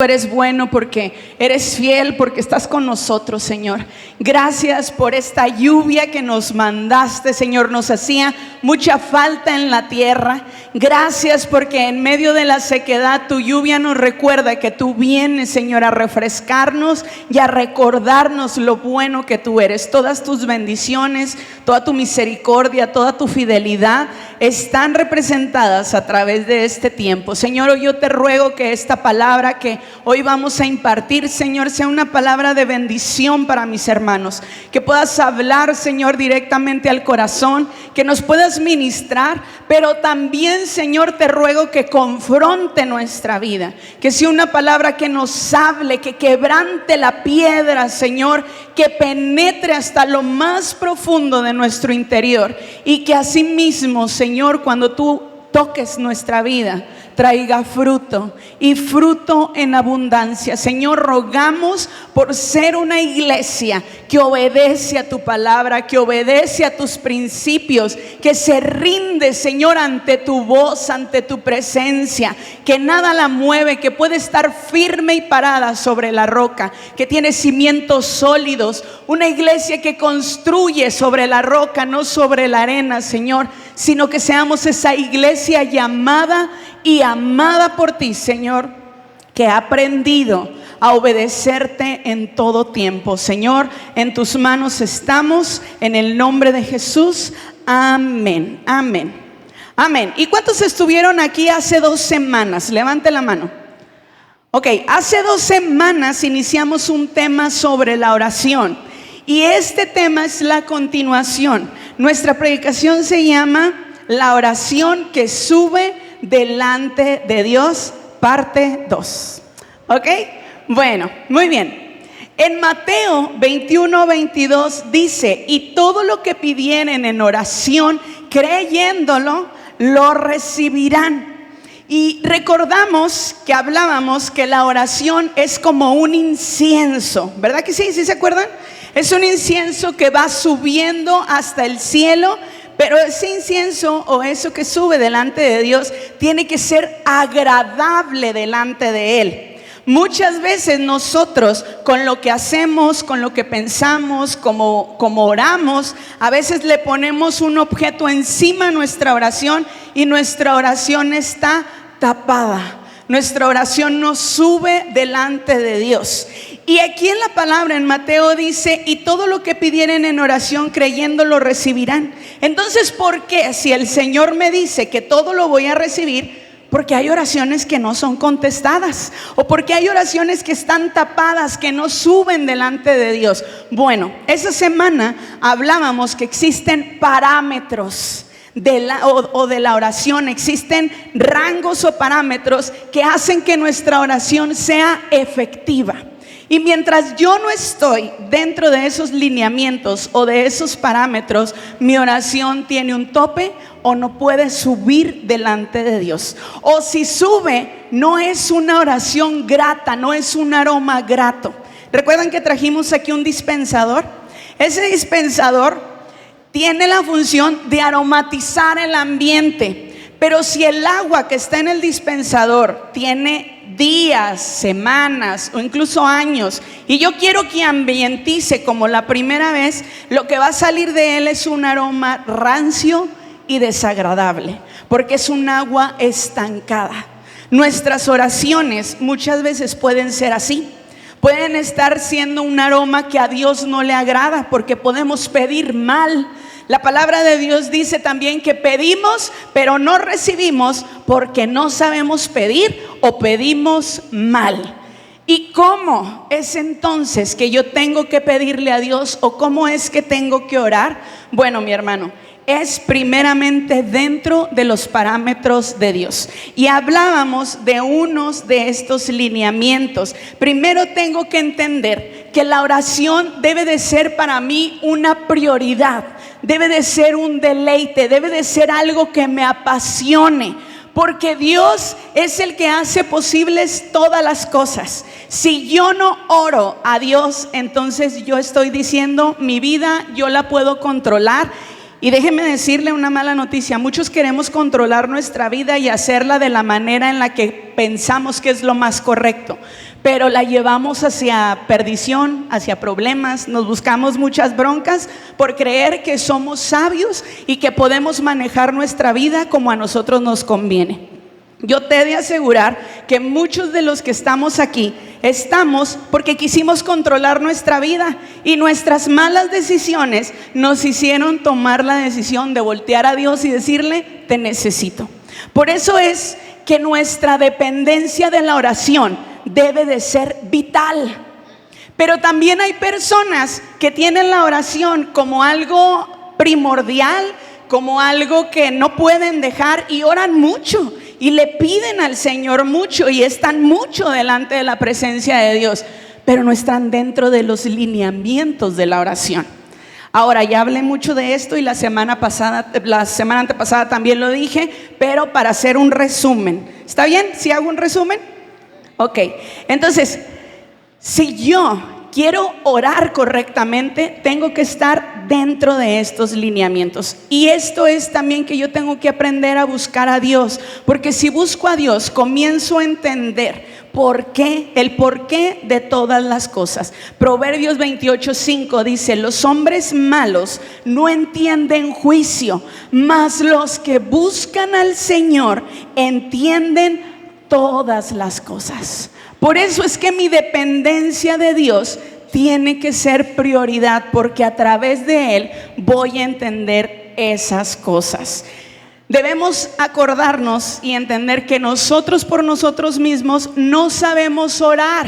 eres bueno, porque eres fiel, porque estás con nosotros, Señor. Gracias por esta lluvia que nos mandaste, Señor. Nos hacía mucha falta en la tierra. Gracias porque en medio de la sequedad tu lluvia nos recuerda que tú vienes, Señor, a refrescarnos y a recordarnos lo bueno que tú eres. Todas tus bendiciones, toda tu misericordia, toda tu fidelidad están representadas a través de este tiempo. Señor, hoy yo te ruego que esta palabra que hoy vamos a impartir, Señor, sea una palabra de bendición para mis hermanos. Que puedas hablar, Señor, directamente al corazón, que nos puedas ministrar, pero también, Señor, te ruego que confronte nuestra vida, que sea una palabra que nos hable, que quebrante la piedra, Señor, que penetre hasta lo más profundo de nuestro interior, y que asimismo, Señor, cuando tú toques nuestra vida, traiga fruto, y fruto en abundancia. Señor, rogamos por ser una iglesia que obedece a tu palabra, que obedece a tus principios, que se rinde, Señor, ante tu voz, ante tu presencia, que nada la mueve, que puede estar firme y parada sobre la roca, que tiene cimientos sólidos. Una iglesia que construye sobre la roca, no sobre la arena, Señor, sino que seamos esa iglesia llamada y amada por ti, Señor, que ha aprendido a obedecerte en todo tiempo. Señor, en tus manos estamos, en el nombre de Jesús. Amén, amén, amén. ¿Y cuántos estuvieron aquí hace 2 semanas? Levante la mano. Ok, hace 2 semanas iniciamos un tema sobre la oración, y este tema es la continuación. Nuestra predicación se llama La oración que sube delante de Dios, parte 2. ¿Ok? Bueno, muy bien. En Mateo 21:22 dice: y todo lo que pidieren en oración, creyéndolo, lo recibirán. Y recordamos que hablábamos que la oración es como un incienso, ¿verdad que sí? ¿Sí se acuerdan? Es un incienso que va subiendo hasta el cielo. Pero ese incienso, o eso que sube delante de Dios, tiene que ser agradable delante de Él. Muchas veces nosotros, con lo que hacemos, con lo que pensamos, como oramos, a veces le ponemos un objeto encima de nuestra oración, y nuestra oración está tapada. Nuestra oración no sube delante de Dios. Y aquí en la palabra, en Mateo, dice: y todo lo que pidieren en oración, creyendo, lo recibirán. Entonces, ¿por qué? Si el Señor me dice que todo lo voy a recibir, porque hay oraciones que no son contestadas, o porque hay oraciones que están tapadas, que no suben delante de Dios. Bueno, esa semana hablábamos que existen parámetros de la oración. Existen rangos o parámetros que hacen que nuestra oración sea efectiva. Y mientras yo no estoy dentro de esos lineamientos o de esos parámetros, mi oración tiene un tope o no puede subir delante de Dios. O si sube, no es una oración grata, no es un aroma grato. ¿Recuerdan que trajimos aquí un dispensador? Ese dispensador tiene la función de aromatizar el ambiente. Pero si el agua que está en el dispensador tiene días, semanas o incluso años, y yo quiero que ambientice como la primera vez, lo que va a salir de él es un aroma rancio y desagradable, porque es un agua estancada. Nuestras oraciones muchas veces pueden ser así. Pueden estar siendo un aroma que a Dios no le agrada, porque podemos pedir mal. La palabra de Dios dice también que pedimos, pero no recibimos, porque no sabemos pedir o pedimos mal. ¿Y cómo es entonces que yo tengo que pedirle a Dios, o cómo es que tengo que orar? Bueno, mi hermano, es primeramente dentro de los parámetros de Dios. Y hablábamos de unos de estos lineamientos. Primero tengo que entender que la oración debe de ser para mí una prioridad. Debe de ser un deleite, debe de ser algo que me apasione, porque Dios es el que hace posibles todas las cosas. Si yo no oro a Dios, entonces yo estoy diciendo: mi vida yo la puedo controlar. Y déjeme decirle una mala noticia: muchos queremos controlar nuestra vida y hacerla de la manera en la que pensamos que es lo más correcto. pero la llevamos hacia perdición, hacia problemas, nos buscamos muchas broncas por creer que somos sabios y que podemos manejar nuestra vida como a nosotros nos conviene. Yo te he de asegurar que muchos de los que estamos aquí estamos porque quisimos controlar nuestra vida y nuestras malas decisiones nos hicieron tomar la decisión de voltear a Dios y decirle: te necesito. Por eso es que nuestra dependencia de la oración debe de ser vital. Pero también hay personas que tienen la oración como algo primordial, como algo que no pueden dejar, y oran mucho y le piden al Señor mucho y están mucho delante de la presencia de Dios, pero no están dentro de los lineamientos de la oración. Ahora, ya hablé mucho de esto y la semana antepasada también lo dije, pero para hacer un resumen, ¿está bien si hago un resumen? Ok, entonces, si yo quiero orar correctamente, tengo que estar dentro de estos lineamientos. Y esto es también que yo tengo que aprender a buscar a Dios, porque si busco a Dios, comienzo a entender el porqué de todas las cosas. Proverbios 28:5 dice: los hombres malos no entienden juicio, mas los que buscan al Señor entienden todas las cosas. Por eso es que mi dependencia de Dios tiene que ser prioridad, porque a través de Él voy a entender esas cosas. Debemos acordarnos y entender que nosotros por nosotros mismos no sabemos orar,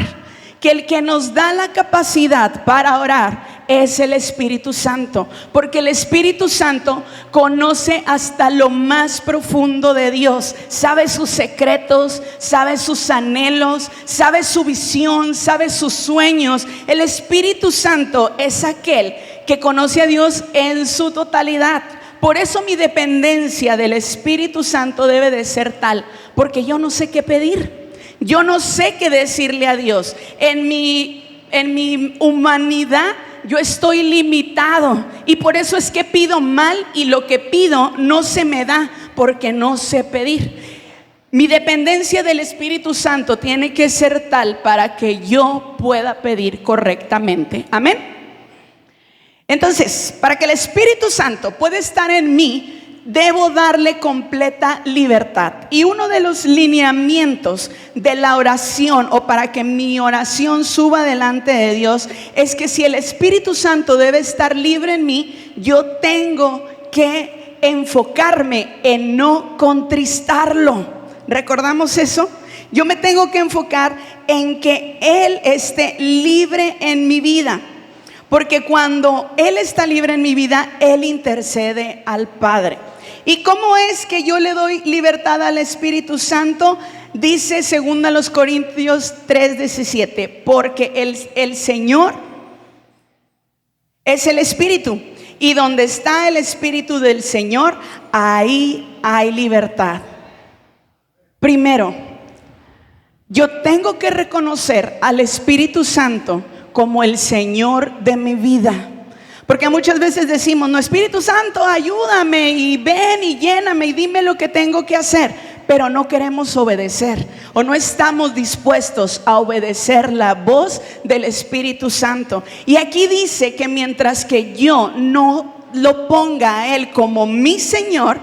que el que nos da la capacidad para orar es el Espíritu Santo, porque el Espíritu Santo conoce hasta lo más profundo de Dios, sabe sus secretos, sabe sus anhelos, sabe su visión, sabe sus sueños. El Espíritu Santo es aquel que conoce a Dios en su totalidad. Por eso mi dependencia del Espíritu Santo debe de ser tal, porque yo no sé qué pedir, yo no sé qué decirle a Dios. En mi humanidad yo estoy limitado y por eso es que pido mal, y lo que pido no se me da porque no sé pedir. Mi dependencia del Espíritu Santo tiene que ser tal para que yo pueda pedir correctamente. Amén. Entonces, para que el Espíritu Santo pueda estar en mí, debo darle completa libertad. Y uno de los lineamientos de la oración, o para que mi oración suba delante de Dios, es que si el Espíritu Santo debe estar libre en mí, yo tengo que enfocarme en no contristarlo. ¿Recordamos eso? Yo me tengo que enfocar en que Él esté libre en mi vida, porque cuando Él está libre en mi vida, Él intercede al Padre. ¿Y cómo es que yo le doy libertad al Espíritu Santo? Dice 2 Corintios 3:17, porque el Señor es el Espíritu, y donde está el Espíritu del Señor, ahí hay libertad. Primero, yo tengo que reconocer al Espíritu Santo como el Señor de mi vida. Porque muchas veces decimos: no, Espíritu Santo, ayúdame, y ven y lléname y dime lo que tengo que hacer. Pero no queremos obedecer, o no estamos dispuestos a obedecer la voz del Espíritu Santo. Y aquí dice que mientras que yo no lo ponga a Él como mi Señor,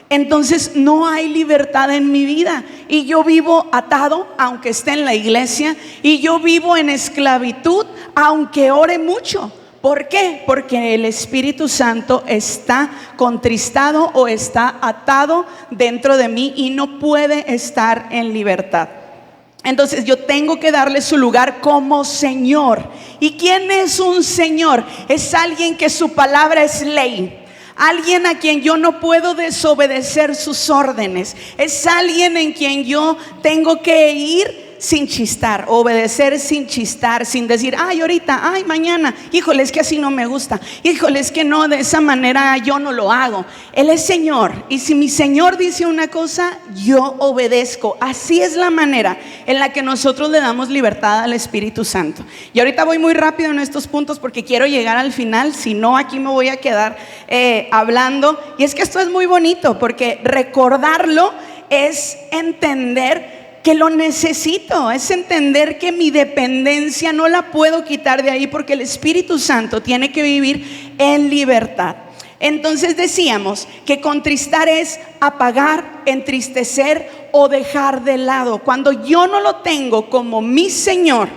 entonces no hay libertad en mi vida, y yo vivo atado aunque esté en la iglesia, y yo vivo en esclavitud aunque ore mucho. ¿Por qué? Porque el Espíritu Santo está contristado o está atado dentro de mí y no puede estar en libertad. Entonces yo tengo que darle su lugar como Señor. ¿Y quién es un Señor? Es alguien que su palabra es ley, alguien a quien yo no puedo desobedecer sus órdenes, es alguien en quien yo tengo que ir sin chistar, obedecer sin chistar, sin decir: ay, ahorita, ay, mañana, híjole, es que así no me gusta, híjole, es que no, de esa manera yo no lo hago. Él es Señor, y si mi Señor dice una cosa, yo obedezco. Así es la manera en la que nosotros le damos libertad al Espíritu Santo. Y ahorita voy muy rápido en estos puntos porque quiero llegar al final, si no aquí me voy a quedar hablando. Y es que esto es muy bonito, porque recordarlo es entender que lo necesito, es entender que mi dependencia no la puedo quitar de ahí, porque el Espíritu Santo tiene que vivir en libertad. Entonces decíamos que contristar es apagar, entristecer o dejar de lado. Cuando yo no lo tengo como mi Señor,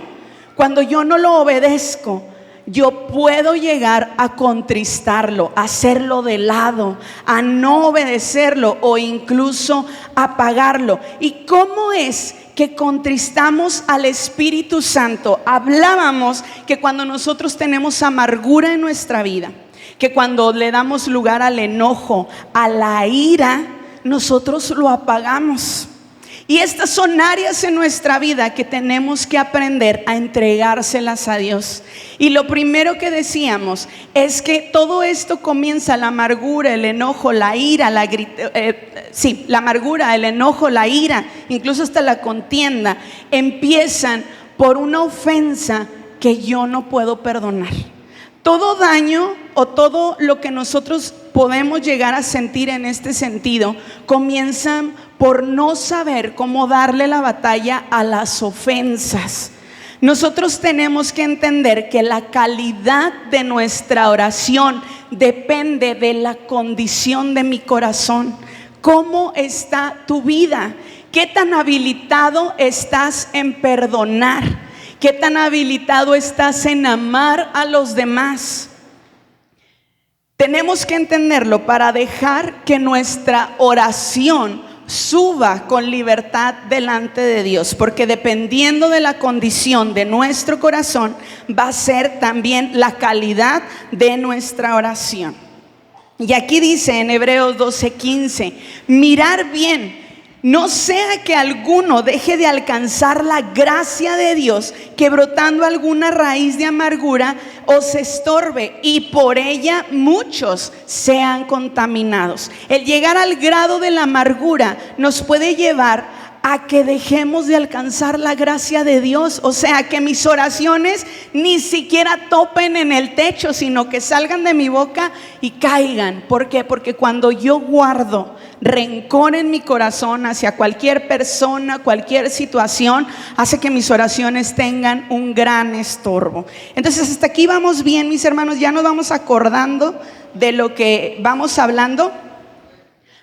cuando yo no lo obedezco, yo puedo llegar a contristarlo, a hacerlo de lado, a no obedecerlo o incluso apagarlo. ¿Y cómo es que contristamos al Espíritu Santo? Hablábamos que cuando nosotros tenemos amargura en nuestra vida, que cuando le damos lugar al enojo, a la ira, nosotros lo apagamos. Y estas son áreas en nuestra vida que tenemos que aprender a entregárselas a Dios. Y lo primero que decíamos es que todo esto comienza, la amargura, el enojo, la ira, la amargura, el enojo, la ira, incluso hasta la contienda, empiezan por una ofensa que yo no puedo perdonar. Todo daño o todo lo que nosotros podemos llegar a sentir en este sentido comienzan por no saber cómo darle la batalla a las ofensas. Nosotros tenemos que entender que la calidad de nuestra oración depende de la condición de mi corazón. ¿Cómo está tu vida? ¿Qué tan habilitado estás en perdonar? ¿Qué tan habilitado estás en amar a los demás? Tenemos que entenderlo para dejar que nuestra oración suba con libertad delante de Dios, porque dependiendo de la condición de nuestro corazón va a ser también la calidad de nuestra oración. Y aquí dice en Hebreos 12:15, mirar bien, no sea que alguno deje de alcanzar la gracia de Dios, que brotando alguna raíz de amargura os estorbe y por ella muchos sean contaminados. El llegar al grado de la amargura nos puede llevar a que dejemos de alcanzar la gracia de Dios. O sea, que mis oraciones ni siquiera topen en el techo, sino que salgan de mi boca y caigan. ¿Por qué? Porque cuando yo guardo rencor en mi corazón hacia cualquier persona, cualquier situación, hace que mis oraciones tengan un gran estorbo. Entonces hasta aquí vamos bien, mis hermanos, ya nos vamos acordando de lo que vamos hablando.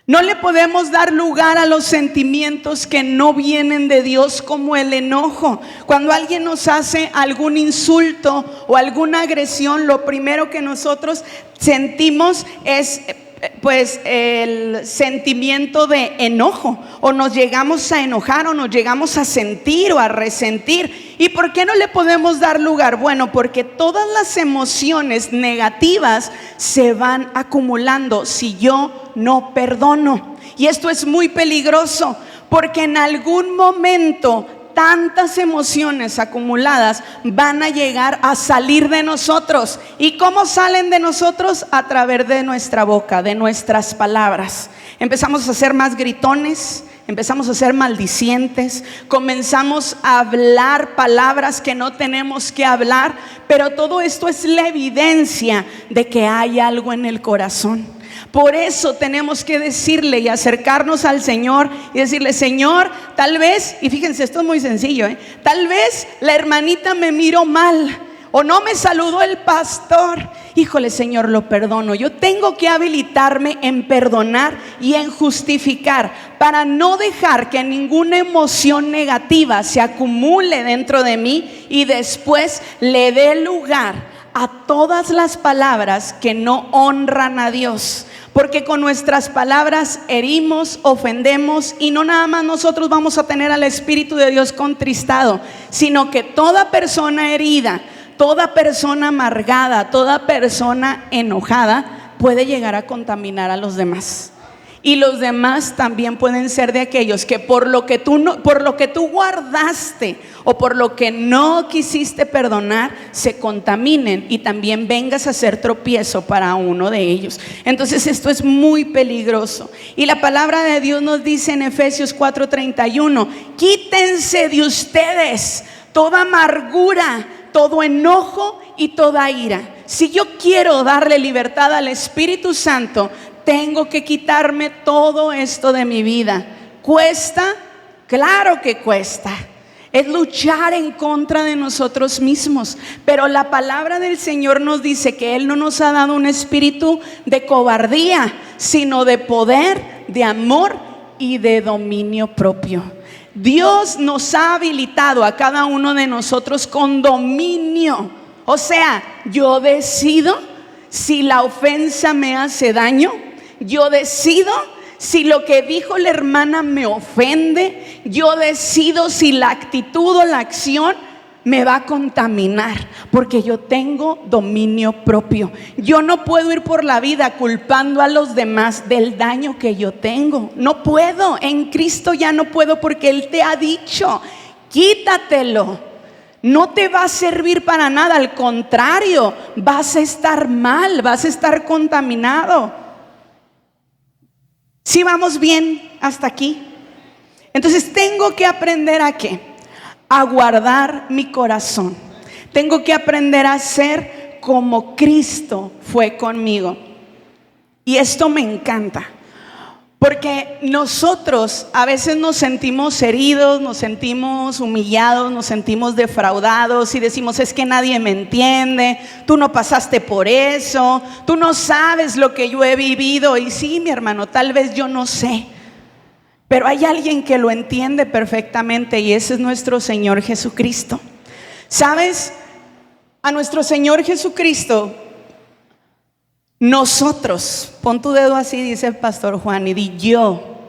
No le podemos dar lugar a los sentimientos que no vienen de Dios, como el enojo. Cuando alguien nos hace algún insulto o alguna agresión, lo primero que nosotros sentimos es el sentimiento de enojo, o nos llegamos a enojar, o nos llegamos a sentir o a resentir. ¿Y por qué no le podemos dar lugar? Bueno, porque todas las emociones negativas se van acumulando si yo no perdono. Y esto es muy peligroso, porque en algún momento tantas emociones acumuladas van a llegar a salir de nosotros. ¿Y cómo salen de nosotros? A través de nuestra boca, de nuestras palabras. Empezamos a ser más gritones, empezamos a ser maldicientes, comenzamos a hablar palabras que no tenemos que hablar, pero todo esto es la evidencia de que hay algo en el corazón. Por eso tenemos que decirle y acercarnos al Señor y decirle: Señor, tal vez, y fíjense, esto es muy sencillo, tal vez la hermanita me miró mal, o no me saludó el pastor. Híjole, Señor, lo perdono. Yo tengo que habilitarme en perdonar y en justificar, para no dejar que ninguna emoción negativa se acumule dentro de mí y después le dé lugar a todas las palabras que no honran a Dios. Porque con nuestras palabras herimos, ofendemos, y no nada más nosotros vamos a tener al Espíritu de Dios contristado, sino que toda persona herida, toda persona amargada, toda persona enojada puede llegar a contaminar a los demás. Y los demás también pueden ser de aquellos que por lo que tú guardaste o por lo que no quisiste perdonar, se contaminen y también vengas a ser tropiezo para uno de ellos. Entonces esto es muy peligroso. Y la palabra de Dios nos dice en Efesios 4:31: quítense de ustedes toda amargura, todo enojo y toda ira. Si yo quiero darle libertad al Espíritu Santo, tengo que quitarme todo esto de mi vida. Cuesta, Claro que cuesta. Es luchar en contra de nosotros mismos. Pero la palabra del Señor nos dice que Él no nos ha dado un espíritu de cobardía, sino de poder, de amor y de dominio propio. Dios nos ha habilitado a cada uno de nosotros con dominio. O sea, yo decido si la ofensa me hace daño. Yo decido si lo que dijo la hermana me ofende. Yo decido si la actitud o la acción me va a contaminar, porque yo tengo dominio propio. Yo no puedo ir por la vida culpando a los demás del daño que yo tengo. No puedo, en Cristo ya no puedo, porque Él te ha dicho, quítatelo. No te va a servir para nada, al contrario, vas a estar mal, vas a estar contaminado. ¿Sí vamos bien hasta aquí? Entonces tengo que aprender ¿a qué? A guardar mi corazón. Tengo que aprender a ser como Cristo fue conmigo. Y esto me encanta, porque nosotros a veces nos sentimos heridos, nos sentimos humillados, nos sentimos defraudados y decimos, es que nadie me entiende, tú no pasaste por eso, tú no sabes lo que yo he vivido. Y sí, mi hermano, tal vez yo no sé, pero hay alguien que lo entiende perfectamente, y ese es nuestro Señor Jesucristo. ¿Sabes? A nuestro Señor Jesucristo, nosotros, pon tu dedo así, dice el pastor Juan, y di yo.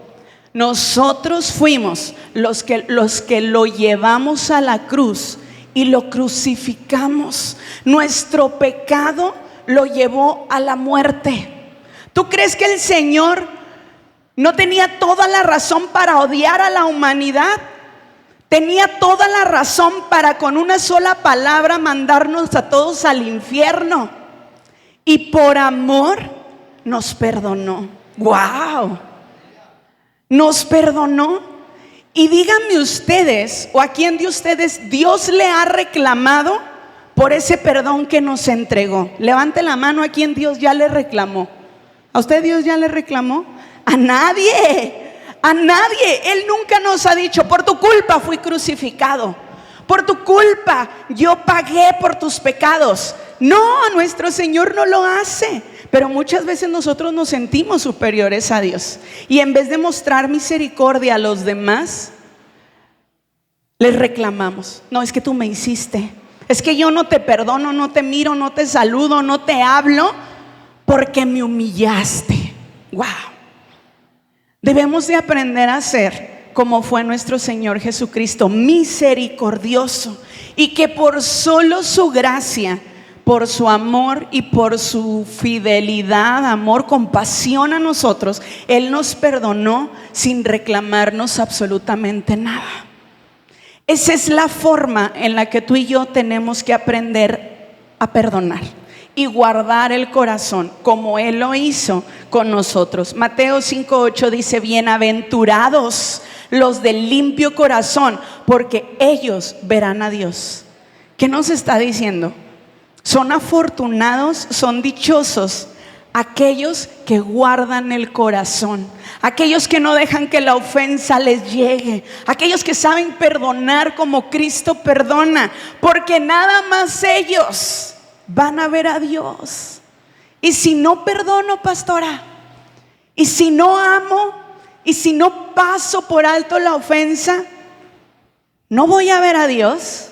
Nosotros fuimos los que lo llevamos a la cruz y lo crucificamos. Nuestro pecado lo llevó a la muerte. ¿Tú crees que el Señor no tenía toda la razón para odiar a la humanidad? Tenía toda la razón para con una sola palabra mandarnos a todos al infierno. Y por amor nos perdonó. ¡Wow! Nos perdonó. Y díganme ustedes, o a quién de ustedes Dios le ha reclamado por ese perdón que nos entregó. Levante la mano a quien Dios ya le reclamó. ¿A usted Dios ya le reclamó? A nadie. A nadie. Él nunca nos ha dicho, por tu culpa fui crucificado, por tu culpa yo pagué por tus pecados. No, nuestro Señor no lo hace. Pero muchas veces nosotros nos sentimos superiores a Dios, y en vez de mostrar misericordia a los demás, les reclamamos. No, es que tú me hiciste, es que yo no te perdono, no te miro, no te saludo, no te hablo, porque me humillaste. Wow. Debemos de aprender a ser como fue nuestro Señor Jesucristo, misericordioso, y que por solo su gracia, por su amor y por su fidelidad, amor, compasión a nosotros, Él nos perdonó sin reclamarnos absolutamente nada. Esa es la forma en la que tú y yo tenemos que aprender a perdonar y guardar el corazón, como Él lo hizo con nosotros. Mateo 5:8 dice, bienaventurados los de limpio corazón, porque ellos verán a Dios. ¿Qué nos está diciendo? Son afortunados, son dichosos aquellos que guardan el corazón, aquellos que no dejan que la ofensa les llegue, aquellos que saben perdonar como Cristo perdona, porque nada más ellos van a ver a Dios. Y si no perdono, pastora, y si no amo, y si no paso por alto la ofensa, ¿no voy a ver a Dios?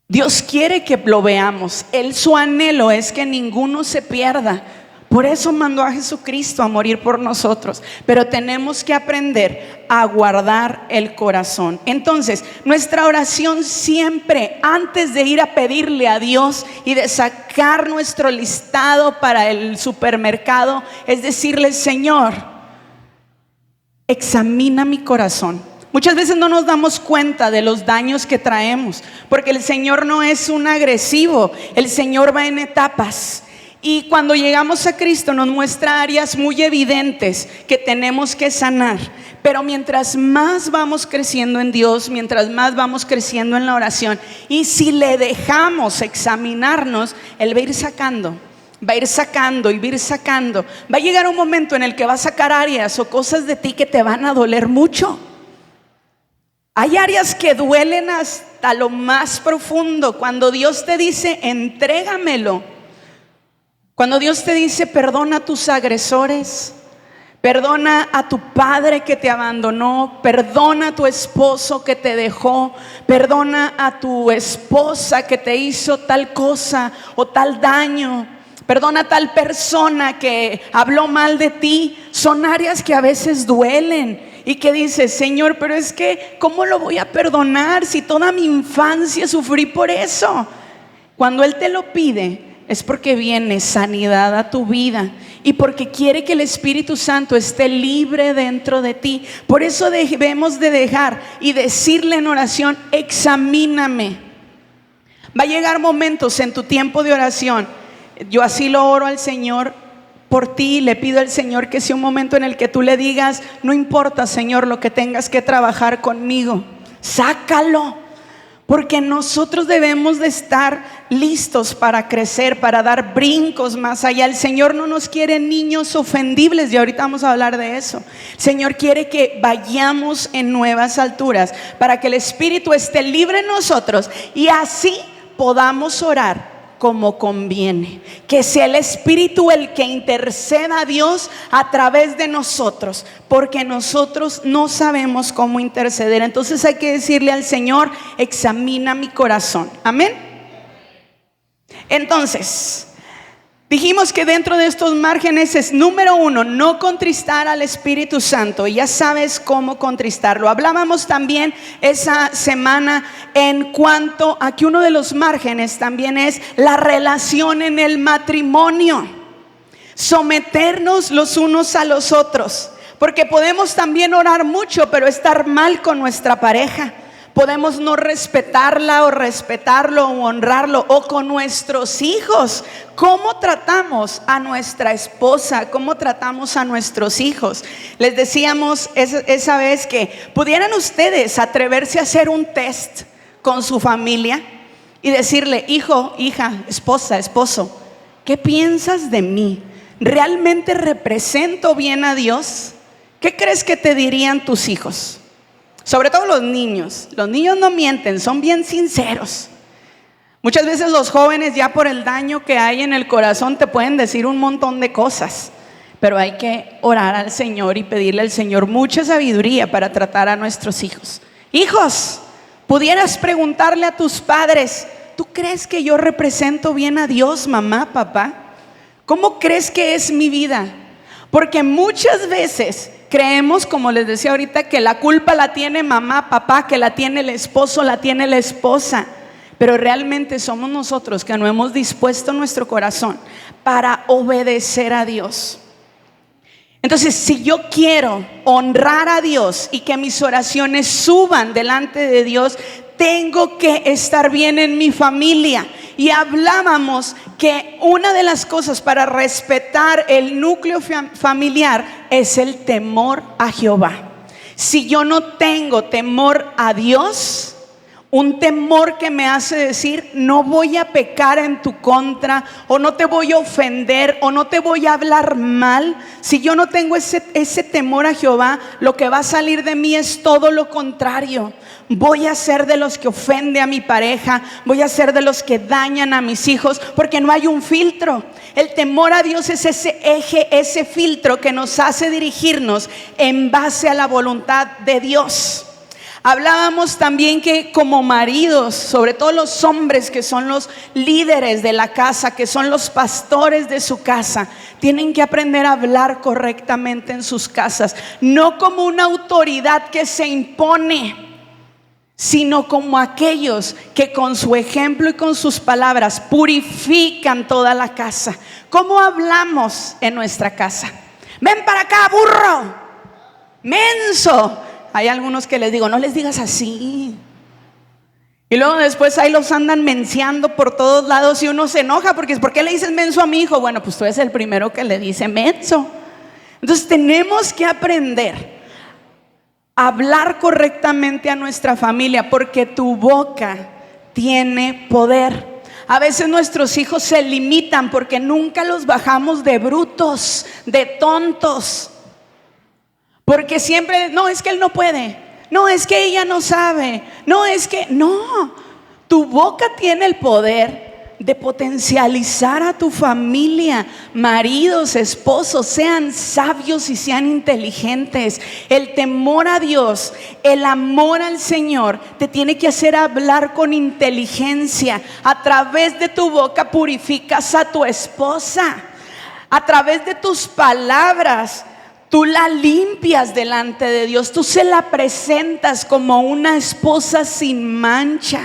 Dios quiere que lo veamos. Su anhelo es que ninguno se pierda. Por eso mandó a Jesucristo a morir por nosotros. Pero tenemos que aprender a guardar el corazón. Entonces, nuestra oración siempre, antes de ir a pedirle a Dios y de sacar nuestro listado para el supermercado, es decirle, Señor, examina mi corazón. Muchas veces no nos damos cuenta de los daños que traemos, porque el Señor no es un agresivo, el Señor va en etapas. Y cuando llegamos a Cristo nos muestra áreas muy evidentes que tenemos que sanar. Pero mientras más vamos creciendo en Dios, mientras más vamos creciendo en la oración, y si le dejamos examinarnos, Él va a ir sacando va a ir sacando y va a ir sacando. Va a llegar un momento en el que va a sacar áreas o cosas de ti que te van a doler mucho. Hay áreas que duelen hasta lo más profundo. Cuando Dios te dice, entrégamelo. Cuando Dios te dice, perdona a tus agresores, perdona a tu padre que te abandonó, perdona a tu esposo que te dejó, perdona a tu esposa que te hizo tal cosa o tal daño, perdona a tal persona que habló mal de ti. Son áreas que a veces duelen y que dices, Señor, pero es que ¿cómo lo voy a perdonar si toda mi infancia sufrí por eso? Cuando Él te lo pide, es porque viene sanidad a tu vida y porque quiere que el Espíritu Santo esté libre dentro de ti. Por eso debemos de dejar y decirle en oración, examíname. Va a llegar momentos en tu tiempo de oración. Yo así lo oro al Señor por ti. Le pido al Señor que sea un momento en el que tú le digas, no importa, Señor, lo que tengas que trabajar conmigo, sácalo. Porque nosotros debemos de estar listos para crecer, para dar brincos más allá. El Señor no nos quiere niños ofendibles, y ahorita vamos a hablar de eso. El Señor quiere que vayamos en nuevas alturas para que el Espíritu esté libre en nosotros y así podamos orar como conviene. Que sea el Espíritu el que interceda a Dios a través de nosotros, porque nosotros no sabemos cómo interceder. Entonces hay que decirle al Señor, examina mi corazón. Amén. Entonces dijimos que dentro de estos márgenes es, número 1, no contristar al Espíritu Santo. Y ya sabes cómo contristarlo. Hablábamos también esa semana en cuanto a que uno de los márgenes también es la relación en el matrimonio. Someternos los unos a los otros. Porque podemos también orar mucho, pero estar mal con nuestra pareja. Podemos no respetarla o respetarlo o honrarlo, o con nuestros hijos. ¿Cómo tratamos a nuestra esposa? ¿Cómo tratamos a nuestros hijos? Les decíamos esa vez que pudieran ustedes atreverse a hacer un test con su familia y decirle, hijo, hija, esposa, esposo, ¿qué piensas de mí? ¿Realmente represento bien a Dios? ¿Qué crees que te dirían tus hijos? Sobre todo los niños no mienten, son bien sinceros. Muchas veces los jóvenes, ya por el daño que hay en el corazón, te pueden decir un montón de cosas, pero hay que orar al Señor y pedirle al Señor mucha sabiduría para tratar a nuestros hijos. Hijos, pudieras preguntarle a tus padres, ¿tú crees que yo represento bien a Dios, mamá, papá? ¿Cómo crees que es mi vida? Porque muchas veces creemos, como les decía ahorita, que la culpa la tiene mamá, papá, que la tiene el esposo, la tiene la esposa. Pero realmente somos nosotros que no hemos dispuesto nuestro corazón para obedecer a Dios. Entonces, si yo quiero honrar a Dios y que mis oraciones suban delante de Dios, tengo que estar bien en mi familia. Y hablábamos que una de las cosas para respetar el núcleo familiar es el temor a Jehová. Si yo no tengo temor a Dios, un temor que me hace decir, no voy a pecar en tu contra, o no te voy a ofender, o no te voy a hablar mal. Si yo no tengo ese temor a Jehová, lo que va a salir de mí es todo lo contrario. Voy a ser de los que ofende a mi pareja, voy a ser de los que dañan a mis hijos, porque no hay un filtro. El temor a Dios es ese eje, ese filtro que nos hace dirigirnos en base a la voluntad de Dios. Hablábamos también que como maridos, sobre todo los hombres que son los líderes de la casa, que son los pastores de su casa, tienen que aprender a hablar correctamente en sus casas, no como una autoridad que se impone, sino como aquellos que con su ejemplo y con sus palabras purifican toda la casa. ¿Cómo hablamos en nuestra casa? Ven para acá, burro, menso. Hay algunos que les digo, no les digas así. Y luego después ahí los andan menciando por todos lados y uno se enoja porque ¿por qué le dices menso a mi hijo? Bueno, pues tú eres el primero que le dice menso. Entonces tenemos que aprender a hablar correctamente a nuestra familia, porque tu boca tiene poder. A veces nuestros hijos se limitan porque nunca los bajamos de brutos, de tontos. Porque siempre, no, es que él no puede, no, es que ella no sabe, no, es que, no. Tu boca tiene el poder de potencializar a tu familia. Maridos, esposos, sean sabios y sean inteligentes. El temor a Dios, el amor al Señor te tiene que hacer hablar con inteligencia. A través de tu boca purificas a tu esposa. A través de tus palabras tú la limpias delante de Dios. Tú se la presentas como una esposa sin mancha.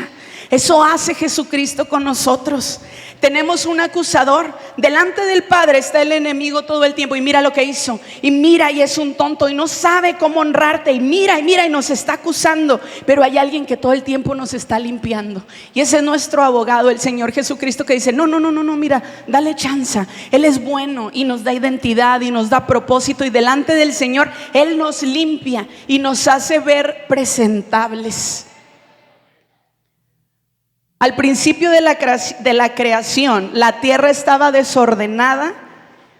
Eso hace Jesucristo con nosotros. Tenemos un acusador. Delante del Padre está el enemigo todo el tiempo. Y mira lo que hizo. Y mira, y es un tonto y no sabe cómo honrarte. Y mira, y nos está acusando. Pero hay alguien que todo el tiempo nos está limpiando. Y ese es nuestro abogado, el Señor Jesucristo, que dice, no, mira, dale chance. Él es bueno y nos da identidad y nos da propósito. Y delante del Señor, Él nos limpia y nos hace ver presentables. Al principio de la creación, la tierra estaba desordenada,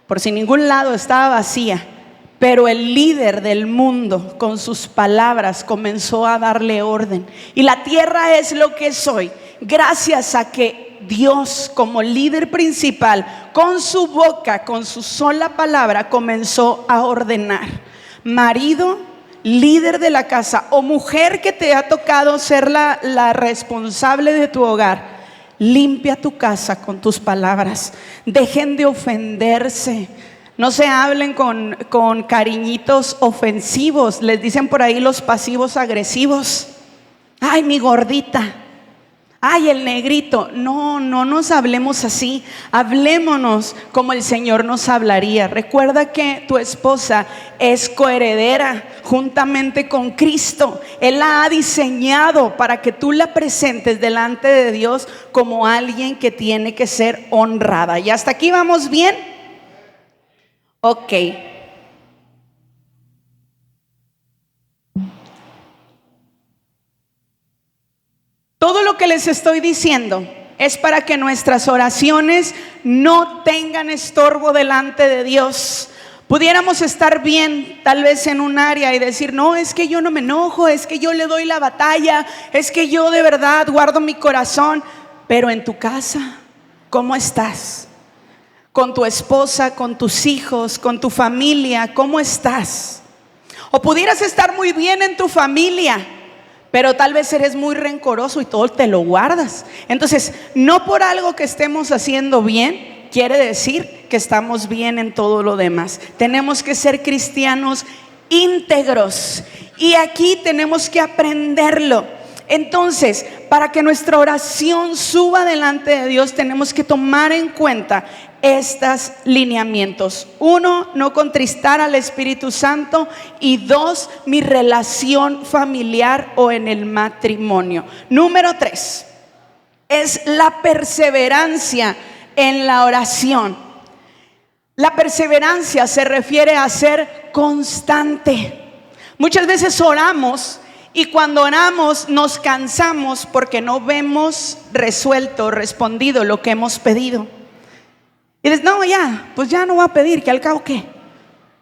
por si ningún lado estaba vacía, pero el líder del mundo con sus palabras comenzó a darle orden. Y la tierra es lo que es hoy, gracias a que Dios, como líder principal, con su boca, con su sola palabra, comenzó a ordenar. Marido, líder de la casa, o mujer que te ha tocado ser la responsable de tu hogar, limpia tu casa con tus palabras. Dejen de ofenderse. No se hablen con cariñitos ofensivos. Les dicen por ahí los pasivos agresivos. Ay, mi gordita. Ay, el negrito. No nos hablemos así. Hablémonos como el Señor nos hablaría. Recuerda que tu esposa es coheredera juntamente con Cristo. Él la ha diseñado para que tú la presentes delante de Dios como alguien que tiene que ser honrada. ¿Y hasta aquí vamos bien? Ok. Todo lo que les estoy diciendo es para que nuestras oraciones no tengan estorbo delante de Dios. Pudiéramos estar bien tal vez en un área y decir, no, es que yo no me enojo, es que yo le doy la batalla, es que yo de verdad guardo mi corazón. Pero en tu casa, ¿cómo estás? Con tu esposa, con tus hijos, con tu familia, ¿cómo estás? O pudieras estar muy bien en tu familia, pero tal vez eres muy rencoroso y todo te lo guardas. Entonces, no por algo que estemos haciendo bien quiere decir que estamos bien en todo lo demás. Tenemos que ser cristianos íntegros y aquí tenemos que aprenderlo. Entonces, para que nuestra oración suba delante de Dios, tenemos que tomar en cuenta estos lineamientos. 1, no contristar al Espíritu Santo. Y 2, mi relación familiar o en el matrimonio. Número 3, es la perseverancia en la oración. La perseverancia se refiere a ser constante. Muchas veces oramos y cuando oramos nos cansamos porque no vemos resuelto, respondido lo que hemos pedido. Y dices, no, pues ya no voy a pedir, que al cabo qué,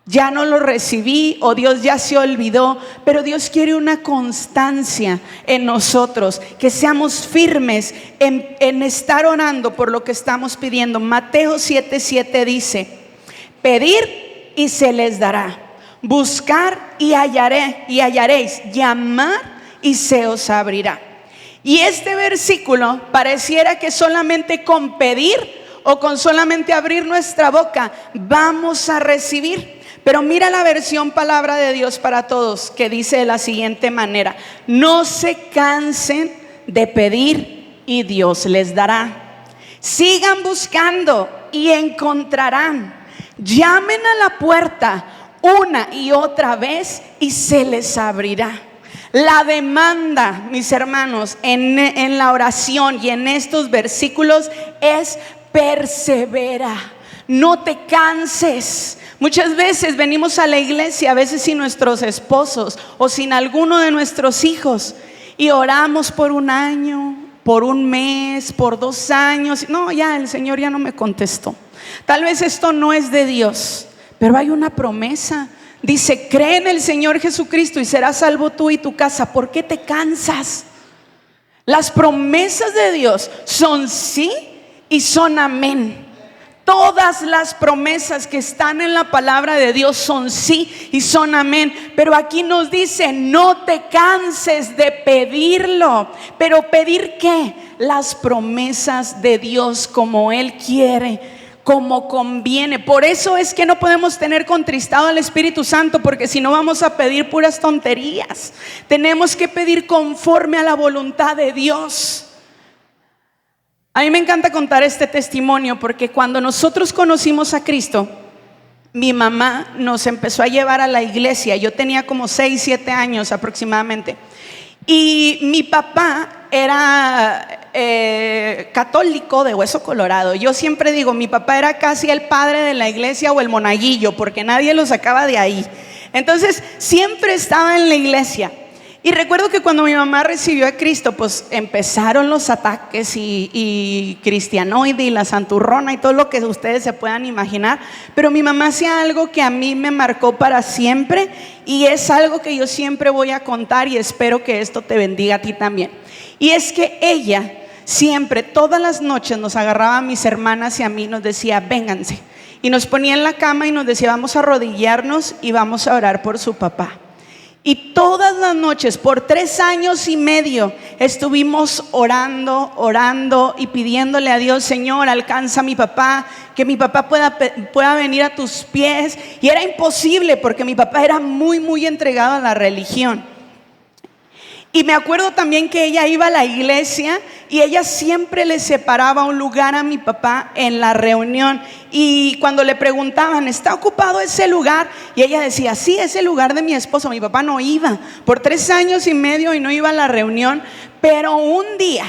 ya no lo recibí o Dios ya se olvidó. Pero Dios quiere una constancia en nosotros, que seamos firmes en estar orando por lo que estamos pidiendo. Mateo 7:7 dice, pedir y se les dará, buscar y hallaréis, llamar y se os abrirá. Y este versículo pareciera que solamente con pedir o con solamente abrir nuestra boca vamos a recibir. Pero mira la versión Palabra de Dios para Todos, que dice de la siguiente manera: no se cansen de pedir y Dios les dará. Sigan buscando y encontrarán. Llamen a la puerta una y otra vez y se les abrirá. La demanda, mis hermanos, en la oración y en estos versículos es persevera, no te canses. Muchas veces venimos a la iglesia, a veces sin nuestros esposos o sin alguno de nuestros hijos, y oramos por un año, por un mes, por 2 años. No, ya el Señor ya no me contestó. Tal vez esto no es de Dios, pero hay una promesa. Dice: cree en el Señor Jesucristo y serás salvo tú y tu casa. ¿Por qué te cansas? Las promesas de Dios son sí y son amén. Todas las promesas que están en la palabra de Dios son sí y son amén. Pero aquí nos dice: no te canses de pedirlo. ¿Pero pedir qué? Las promesas de Dios, como Él quiere, como conviene. Por eso es que no podemos tener contristado al Espíritu Santo, porque si no vamos a pedir puras tonterías. Tenemos que pedir conforme a la voluntad de Dios. A mí me encanta contar este testimonio, porque cuando nosotros conocimos a Cristo, mi mamá nos empezó a llevar a la iglesia. Yo tenía como 6, 7 años aproximadamente. Y mi papá era católico de hueso colorado. Yo siempre digo, mi papá era casi el padre de la iglesia o el monaguillo, porque nadie lo sacaba de ahí. Entonces siempre estaba en la iglesia. Y recuerdo que cuando mi mamá recibió a Cristo, pues empezaron los ataques y cristianoide y la santurrona y todo lo que ustedes se puedan imaginar. Pero mi mamá hacía algo que a mí me marcó para siempre, y es algo que yo siempre voy a contar, y espero que esto te bendiga a ti también. Y es que ella siempre, todas las noches, nos agarraba a mis hermanas y a mí, nos decía: vénganse. Y nos ponía en la cama y nos decía: vamos a arrodillarnos y vamos a orar por su papá. Y todas las noches, por 3 años y medio, estuvimos orando y pidiéndole a Dios: Señor, alcanza a mi papá, que mi papá pueda venir a tus pies. Y era imposible, porque mi papá era muy entregado a la religión. Y me acuerdo también que ella iba a la iglesia y ella siempre le separaba un lugar a mi papá en la reunión. Y cuando le preguntaban: ¿está ocupado ese lugar? Y ella decía: sí, es el lugar de mi esposo. Mi papá no iba por 3 años y medio y no iba a la reunión. Pero un día,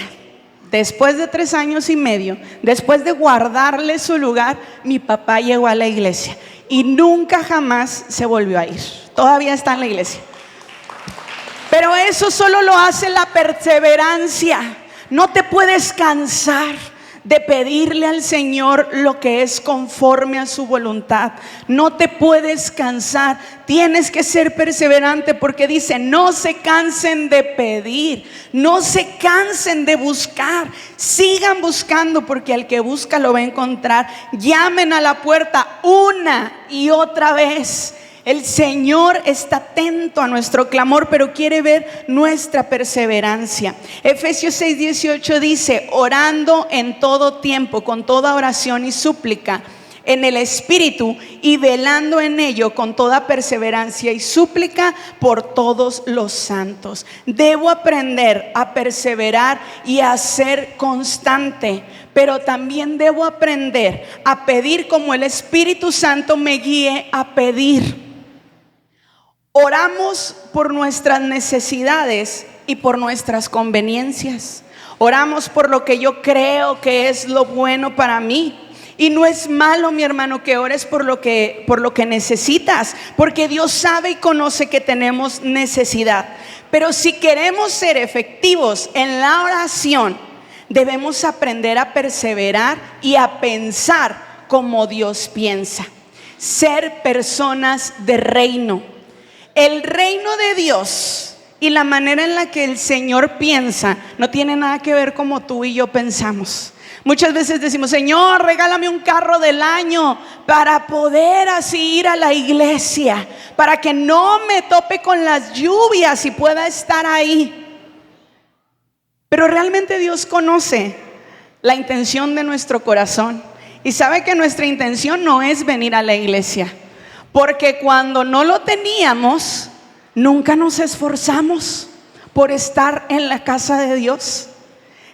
después de 3 años y medio, después de guardarle su lugar, mi papá llegó a la iglesia y nunca jamás se volvió a ir. Todavía está en la iglesia. Pero eso solo lo hace la perseverancia. No te puedes cansar de pedirle al Señor lo que es conforme a su voluntad. No te puedes cansar. Tienes que ser perseverante, porque dice: no se cansen de pedir, no se cansen de buscar. Sigan buscando, porque al que busca lo va a encontrar. Llamen a la puerta una y otra vez. El Señor está atento a nuestro clamor, pero quiere ver nuestra perseverancia. Efesios 6:18 dice: orando en todo tiempo, con toda oración y súplica en el Espíritu, y velando en ello con toda perseverancia y súplica por todos los santos. Debo aprender a perseverar y a ser constante, pero también debo aprender a pedir como el Espíritu Santo me guíe a pedir. Oramos por nuestras necesidades y por nuestras conveniencias. Oramos por lo que yo creo que es lo bueno para mí. Y no es malo, mi hermano, que ores por lo que necesitas, porque Dios sabe y conoce que tenemos necesidad. Pero si queremos ser efectivos en la oración, debemos aprender a perseverar y a pensar como Dios piensa. Ser personas de reino. El reino de Dios y la manera en la que el Señor piensa no tiene nada que ver como tú y yo pensamos. Muchas veces decimos: Señor, regálame un carro del año para poder así ir a la iglesia, para que no me tope con las lluvias y pueda estar ahí. Pero realmente Dios conoce la intención de nuestro corazón y sabe que nuestra intención no es venir a la iglesia. Porque cuando no lo teníamos, nunca nos esforzamos por estar en la casa de Dios.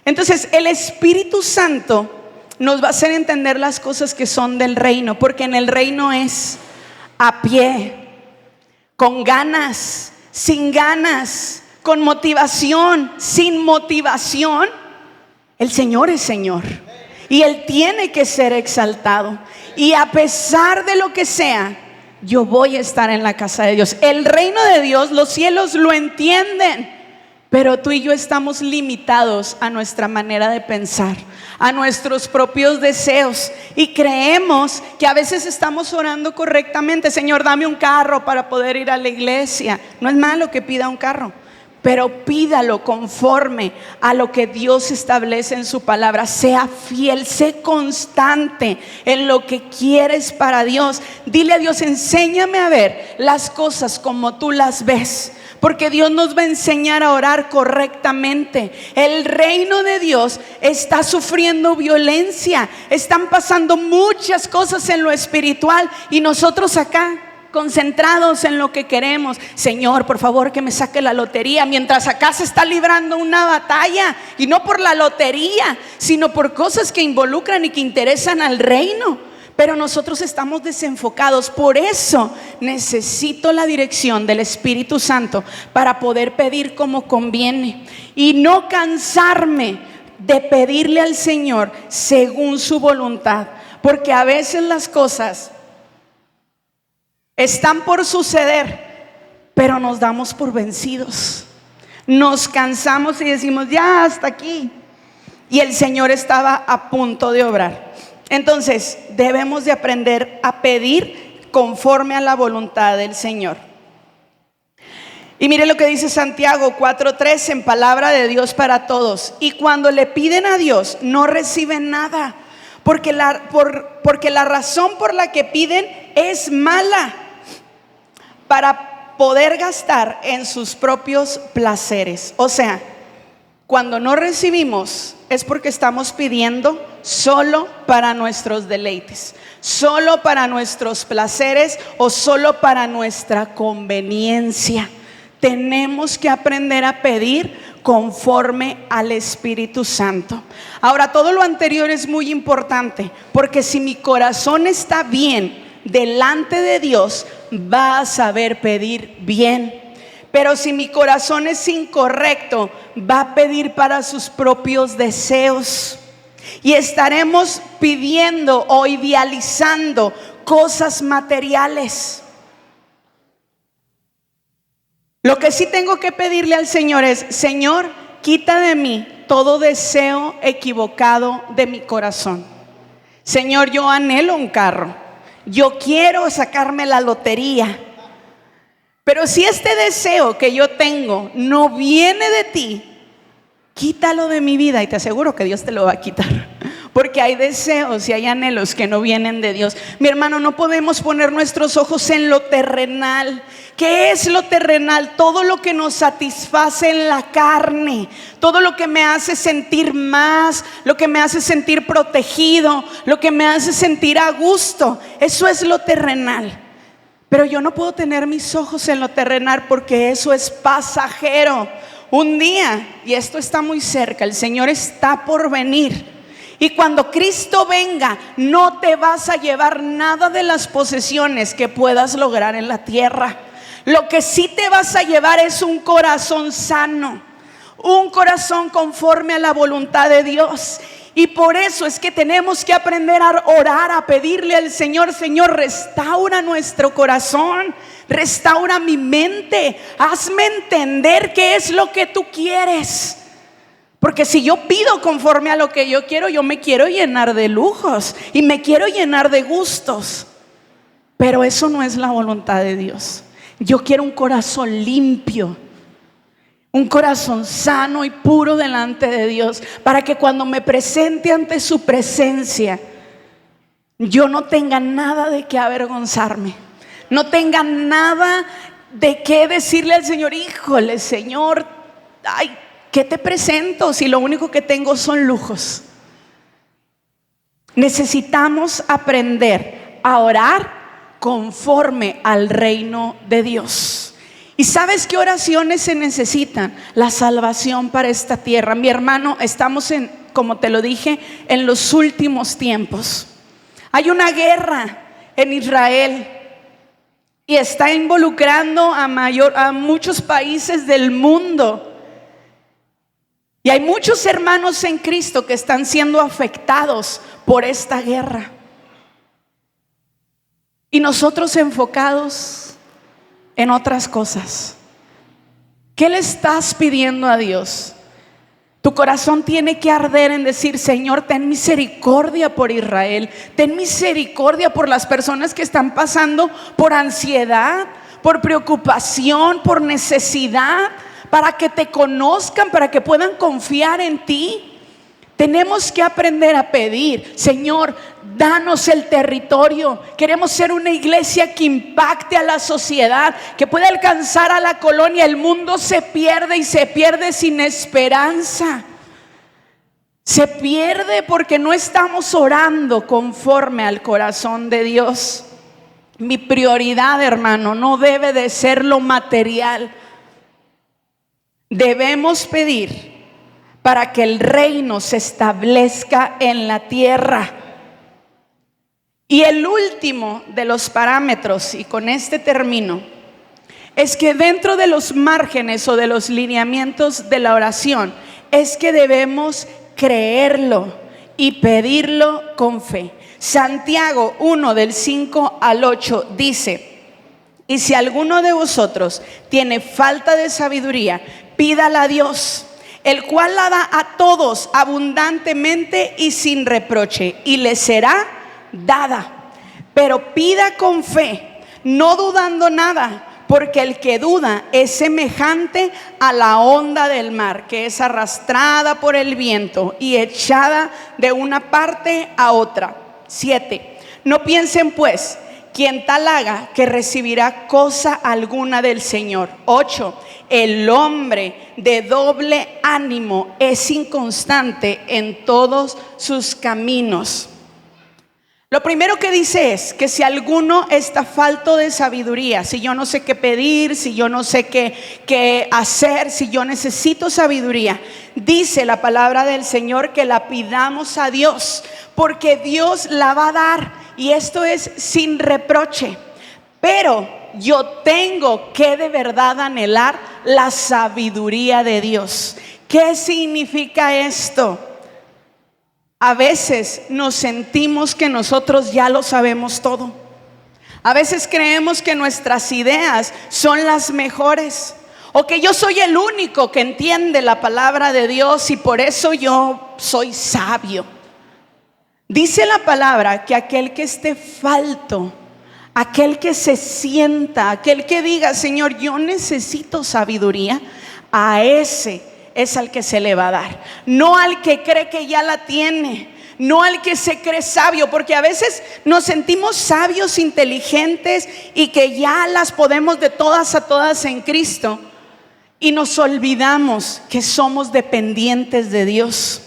Entonces el Espíritu Santo nos va a hacer entender las cosas que son del reino, porque en el reino es a pie, con ganas, sin ganas, con motivación, sin motivación. El Señor es Señor y Él tiene que ser exaltado. Y a pesar de lo que sea, yo voy a estar en la casa de Dios. El reino de Dios, los cielos lo entienden, Pero tú y yo estamos limitados a nuestra manera de pensar, a nuestros propios deseos, y creemos que a veces estamos orando correctamente. Señor, dame un carro para poder ir a la iglesia. No es malo que pida un carro, pero pídalo conforme a lo que Dios establece en su palabra. Sea fiel, sé constante en lo que quieres para Dios. Dile a Dios: enséñame a ver las cosas como tú las ves, porque Dios nos va a enseñar a orar correctamente. El reino de Dios está sufriendo violencia, están pasando muchas cosas en lo espiritual, y nosotros acá concentrados en lo que queremos. Señor, por favor, que me saque la lotería, mientras acá se está librando una batalla, y no por la lotería, sino por cosas que involucran y que interesan al reino. Pero nosotros estamos desenfocados. Por eso necesito la dirección del Espíritu Santo para poder pedir como conviene y no cansarme de pedirle al Señor según su voluntad, porque a veces las cosas están por suceder, pero nos damos por vencidos, nos cansamos y decimos: ya, hasta aquí. Y el Señor estaba a punto de obrar. Entonces debemos de aprender a pedir conforme a la voluntad del Señor. Y mire lo que dice Santiago 4:3, en palabra de Dios para todos: y cuando le piden a Dios, no reciben nada, porque la razón por la que piden es mala, para poder gastar en sus propios placeres. O sea, cuando no recibimos es porque estamos pidiendo solo para nuestros deleites, solo para nuestros placeres o solo para nuestra conveniencia. Tenemos que aprender a pedir conforme al Espíritu Santo. Ahora, todo lo anterior es muy importante, porque si mi corazón está bien delante de Dios, va a saber pedir bien. Pero si mi corazón es incorrecto, va a pedir para sus propios deseos, y estaremos pidiendo o idealizando cosas materiales. Lo que sí tengo que pedirle al Señor es: Señor, quita de mí todo deseo equivocado de mi corazón. Señor, yo anhelo un carro, yo quiero sacarme la lotería, pero si este deseo que yo tengo no viene de ti, quítalo de mi vida, y te aseguro que Dios te lo va a quitar. Porque hay deseos y hay anhelos que no vienen de Dios. Mi hermano, no podemos poner nuestros ojos en lo terrenal. ¿Qué es lo terrenal? Todo lo que nos satisface en la carne, todo lo que me hace sentir más, lo que me hace sentir protegido, lo que me hace sentir a gusto. Eso es lo terrenal. Pero yo no puedo tener mis ojos en lo terrenal, porque eso es pasajero. Un día, y esto está muy cerca, el Señor está por venir. Y cuando Cristo venga, no te vas a llevar nada de las posesiones que puedas lograr en la tierra. Lo que sí te vas a llevar es un corazón sano, un corazón conforme a la voluntad de Dios. Y por eso es que tenemos que aprender a orar, a pedirle al Señor: Señor, restaura nuestro corazón, restaura mi mente, hazme entender qué es lo que tú quieres. Porque si yo pido conforme a lo que yo quiero, yo me quiero llenar de lujos y me quiero llenar de gustos, pero eso no es la voluntad de Dios. Yo quiero un corazón limpio, un corazón sano y puro delante de Dios, para que cuando me presente ante su presencia, yo no tenga nada de qué avergonzarme, no tenga nada de qué decirle al Señor: híjole, Señor, ay, ¿qué te presento si lo único que tengo son lujos? Necesitamos aprender a orar conforme al reino de Dios. ¿Y sabes qué oraciones se necesitan? La salvación para esta tierra. Mi hermano, estamos como te lo dije, en los últimos tiempos. Hay una guerra en Israel y está involucrando a muchos países del mundo. Y hay muchos hermanos en Cristo que están siendo afectados por esta guerra. Y nosotros enfocados en otras cosas. ¿Qué le estás pidiendo a Dios? Tu corazón tiene que arder en decir: Señor, ten misericordia por Israel. Ten misericordia por las personas que están pasando por ansiedad, por preocupación, por necesidad, para que te conozcan, para que puedan confiar en ti. Tenemos que aprender a pedir: Señor, danos el territorio. Queremos ser una iglesia que impacte a la sociedad, que pueda alcanzar a la colonia. El mundo se pierde y se pierde sin esperanza. Se pierde porque no estamos orando conforme al corazón de Dios. Mi prioridad, hermano, no debe de ser lo material. Debemos pedir para que el reino se establezca en la tierra. Y el último de los parámetros, y con este termino, es que dentro de los márgenes o de los lineamientos de la oración, es que debemos creerlo y pedirlo con fe. Santiago 1 del 5 al 8 dice: y si alguno de vosotros tiene falta de sabiduría, pídala a Dios, el cual la da a todos abundantemente y sin reproche, y le será dada. Pero pida con fe, no dudando nada, porque el que duda es semejante a la onda del mar, que es arrastrada por el viento y echada de una parte a otra. 7. No piensen pues quien tal haga que recibirá cosa alguna del Señor. 8. El hombre de doble ánimo es inconstante en todos sus caminos. Lo primero que dice es que si alguno está falto de sabiduría, si yo no sé qué pedir, si yo no sé qué hacer, si yo necesito sabiduría, dice la palabra del Señor que la pidamos a Dios, porque Dios la va a dar, y esto es sin reproche. Pero yo tengo que de verdad anhelar la sabiduría de Dios. ¿Qué significa esto? A veces nos sentimos que nosotros ya lo sabemos todo. A veces creemos que nuestras ideas son las mejores, o que yo soy el único que entiende la palabra de Dios y por eso yo soy sabio. Dice la palabra que aquel que esté falto, aquel que se sienta, aquel que diga: Señor, yo necesito sabiduría, a ese es al que se le va a dar. No al que cree que ya la tiene, no al que se cree sabio, porque a veces nos sentimos sabios, inteligentes y que ya las podemos de todas a todas en Cristo, y nos olvidamos que somos dependientes de Dios.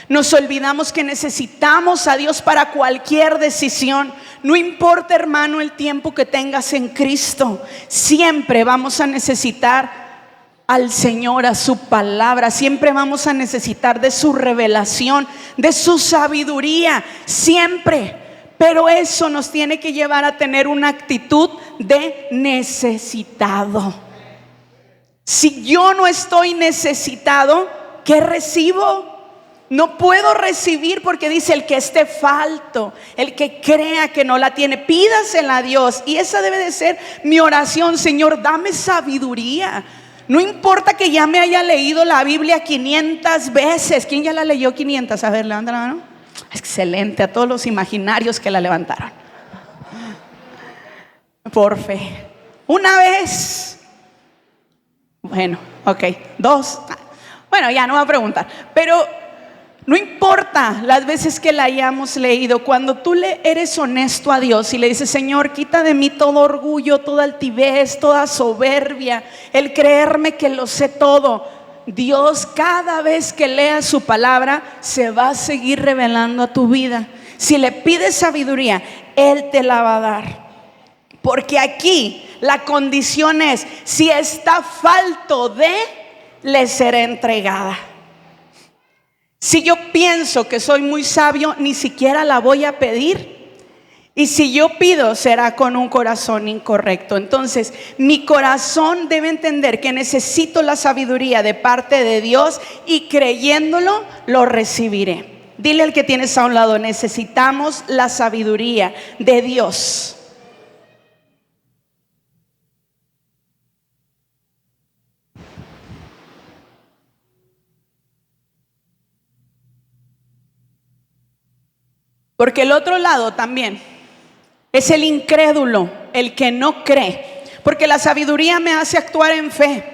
Nos olvidamos que necesitamos a Dios para cualquier decisión. No importa, hermano, el tiempo que tengas en Cristo, siempre vamos a necesitar al Señor, a su palabra. Siempre vamos a necesitar de su revelación, de su sabiduría, siempre. Pero eso nos tiene que llevar a tener una actitud de necesitado. Si yo no estoy necesitado, ¿qué recibo? No puedo recibir, porque dice: el que esté falto, el que crea que no la tiene, pídasela a Dios. Y esa debe de ser mi oración: Señor, dame sabiduría. No importa que ya me haya leído la Biblia 500 veces. ¿Quién ya la leyó 500? A ver, levanta la mano. Excelente, a todos los imaginarios que la levantaron. Por fe. Una vez. Bueno, ok. 2. Bueno, ya no voy a preguntar. Pero no importa las veces que la hayamos leído, cuando tú le eres honesto a Dios y le dices: Señor, quita de mí todo orgullo, toda altivez, toda soberbia, el creerme que lo sé todo. Dios, cada vez que leas su palabra, se va a seguir revelando a tu vida. Si le pides sabiduría, Él te la va a dar. Porque aquí la condición es: si está falto de, le será entregada. Si yo pienso que soy muy sabio, ni siquiera la voy a pedir. Y si yo pido, será con un corazón incorrecto. Entonces, mi corazón debe entender que necesito la sabiduría de parte de Dios, y creyéndolo, lo recibiré. Dile al que tienes a un lado: necesitamos la sabiduría de Dios. Porque el otro lado también es el incrédulo, el que no cree. Porque la sabiduría me hace actuar en fe.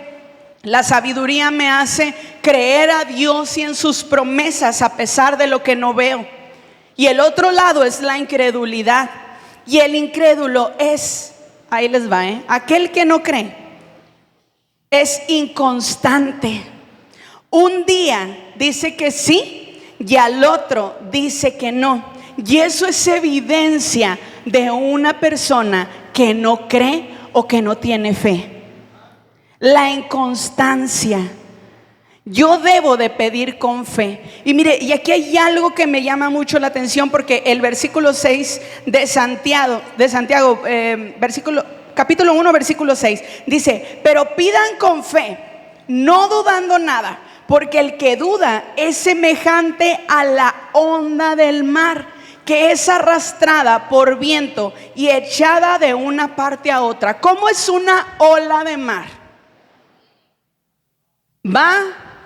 La sabiduría me hace creer a Dios y en sus promesas a pesar de lo que no veo. Y el otro lado es la incredulidad. Y el incrédulo es, ahí les va, aquel que no cree, es inconstante. Un día dice que sí y al otro dice que no. Y eso es evidencia de una persona que no cree o que no tiene fe. La inconstancia. Yo debo de pedir con fe. Y mire, y aquí hay algo que me llama mucho la atención, porque el versículo 6 de Santiago, capítulo 1, versículo 6, dice: pero pidan con fe, no dudando nada, porque el que duda es semejante a la onda del mar, que es arrastrada por viento y echada de una parte a otra. ¿Cómo es una ola de mar? Va,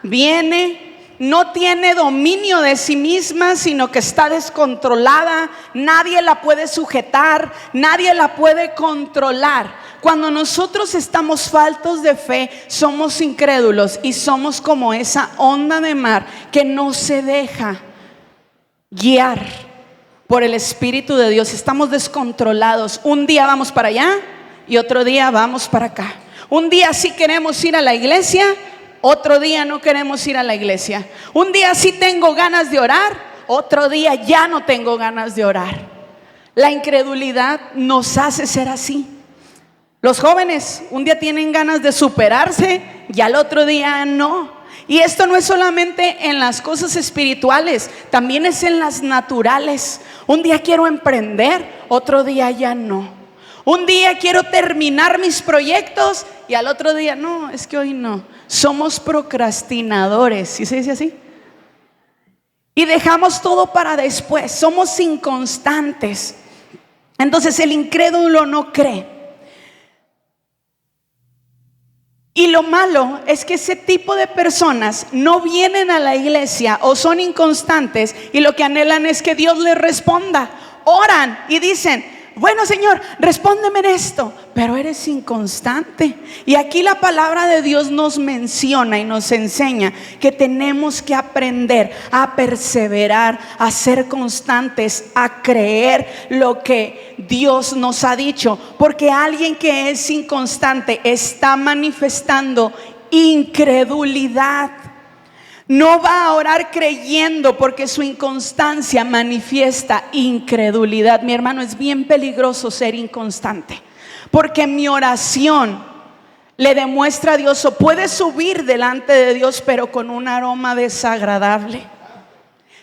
viene, no tiene dominio de sí misma, sino que está descontrolada. Nadie la puede sujetar, nadie la puede controlar. Cuando nosotros estamos faltos de fe, somos incrédulos y somos como esa onda de mar que no se deja guiar por el Espíritu de Dios. Estamos descontrolados. Un día vamos para allá y otro día vamos para acá. Un día sí queremos ir a la iglesia, otro día no queremos ir a la iglesia. Un día sí tengo ganas de orar, otro día ya no tengo ganas de orar. La incredulidad nos hace ser así. Los jóvenes un día tienen ganas de superarse y al otro día no. Y esto no es solamente en las cosas espirituales, también es en las naturales. Un día quiero emprender, otro día ya no. Un día quiero terminar mis proyectos y al otro día no, es que hoy no. Somos procrastinadores, ¿sí se dice así? Y dejamos todo para después, somos inconstantes. Entonces el incrédulo no cree. Y lo malo es que ese tipo de personas no vienen a la iglesia o son inconstantes y lo que anhelan es que Dios les responda. Oran y dicen: bueno, Señor, respóndeme en esto, pero eres inconstante. Y aquí la palabra de Dios nos menciona y nos enseña que tenemos que aprender a perseverar, a ser constantes, a creer lo que Dios nos ha dicho. Porque alguien que es inconstante está manifestando incredulidad. No va a orar creyendo porque su inconstancia manifiesta incredulidad. Mi hermano, es bien peligroso ser inconstante, porque mi oración le demuestra a Dios, o puede subir delante de Dios, pero con un aroma desagradable.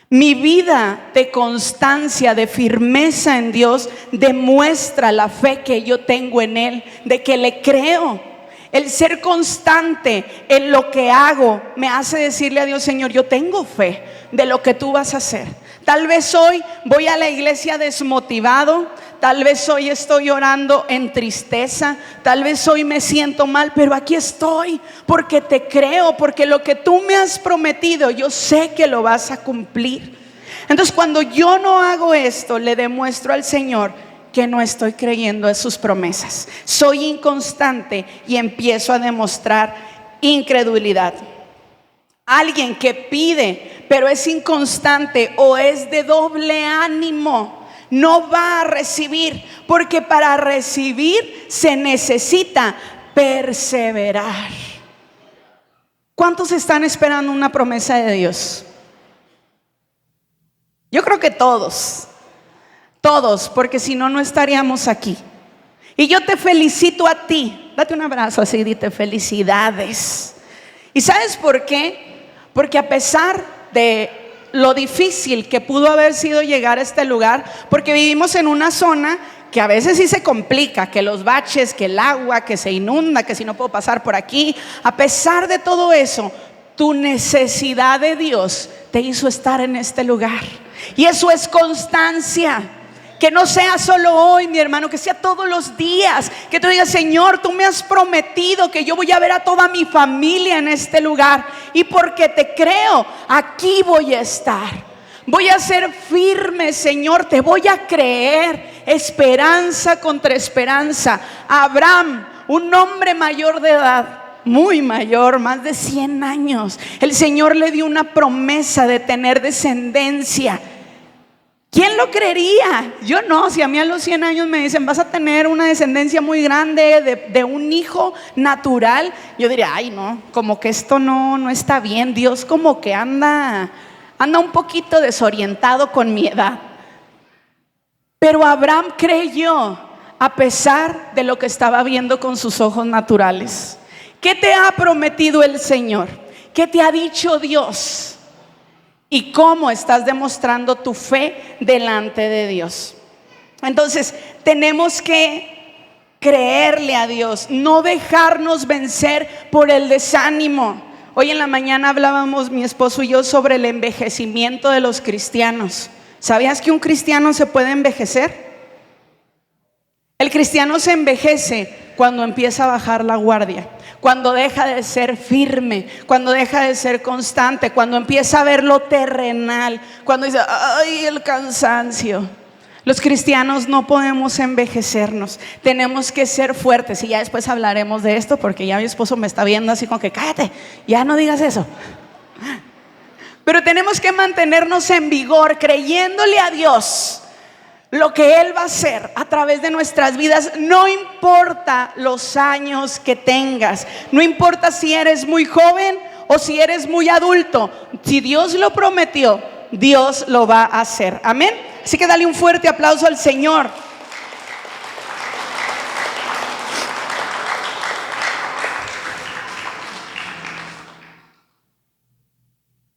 Mi vida de constancia, de firmeza en Dios, demuestra la fe que yo tengo en Él, de que le creo. El ser constante en lo que hago me hace decirle a Dios: Señor, yo tengo fe de lo que tú vas a hacer. Tal vez hoy voy a la iglesia desmotivado, tal vez hoy estoy orando en tristeza, tal vez hoy me siento mal, pero aquí estoy porque te creo, porque lo que tú me has prometido yo sé que lo vas a cumplir. Entonces, cuando yo no hago esto, le demuestro al Señor que no estoy creyendo en sus promesas. Soy inconstante y empiezo a demostrar incredulidad. Alguien que pide pero es inconstante o es de doble ánimo, no va a recibir, porque para recibir se necesita perseverar. ¿Cuántos están esperando una promesa de Dios? Yo creo que todos, porque si no, no estaríamos aquí. Y yo te felicito a ti. Date un abrazo así, dite felicidades. ¿Y sabes por qué? Porque a pesar de lo difícil que pudo haber sido llegar a este lugar, porque vivimos en una zona que a veces sí se complica, que los baches, que el agua, que se inunda, que si no puedo pasar por aquí. A pesar de todo eso, tu necesidad de Dios te hizo estar en este lugar. Y eso es constancia. Que no sea solo hoy, mi hermano, que sea todos los días. Que tú digas: Señor, tú me has prometido que yo voy a ver a toda mi familia en este lugar, y porque te creo, aquí voy a estar. Voy a ser firme, Señor, te voy a creer. Esperanza contra esperanza. Abraham, un hombre mayor de edad, muy mayor, más de 100 años. El Señor le dio una promesa de tener descendencia. ¿Quién lo creería? Yo no. Si a mí a los 100 años me dicen vas a tener una descendencia muy grande de un hijo natural, yo diría, ay no, como que esto no está bien. Dios como que anda un poquito desorientado con mi edad. Pero Abraham creyó a pesar de lo que estaba viendo con sus ojos naturales. ¿Qué te ha prometido el Señor? ¿Qué te ha dicho Dios? ¿Y cómo estás demostrando tu fe delante de Dios? Entonces, tenemos que creerle a Dios, no dejarnos vencer por el desánimo. Hoy en la mañana hablábamos mi esposo y yo sobre el envejecimiento de los cristianos. ¿Sabías que un cristiano se puede envejecer? El cristiano se envejece cuando empieza a bajar la guardia, cuando deja de ser firme, cuando deja de ser constante, cuando empieza a ver lo terrenal, cuando dice, ay, el cansancio. Los cristianos no podemos envejecernos, tenemos que ser fuertes. Y ya después hablaremos de esto, porque ya mi esposo me está viendo así como que cállate, ya no digas eso. Pero tenemos que mantenernos en vigor, creyéndole a Dios lo que Él va a hacer a través de nuestras vidas. No importa los años que tengas, no importa si eres muy joven o si eres muy adulto. Si Dios lo prometió, Dios lo va a hacer. Amén. Así que dale un fuerte aplauso al Señor.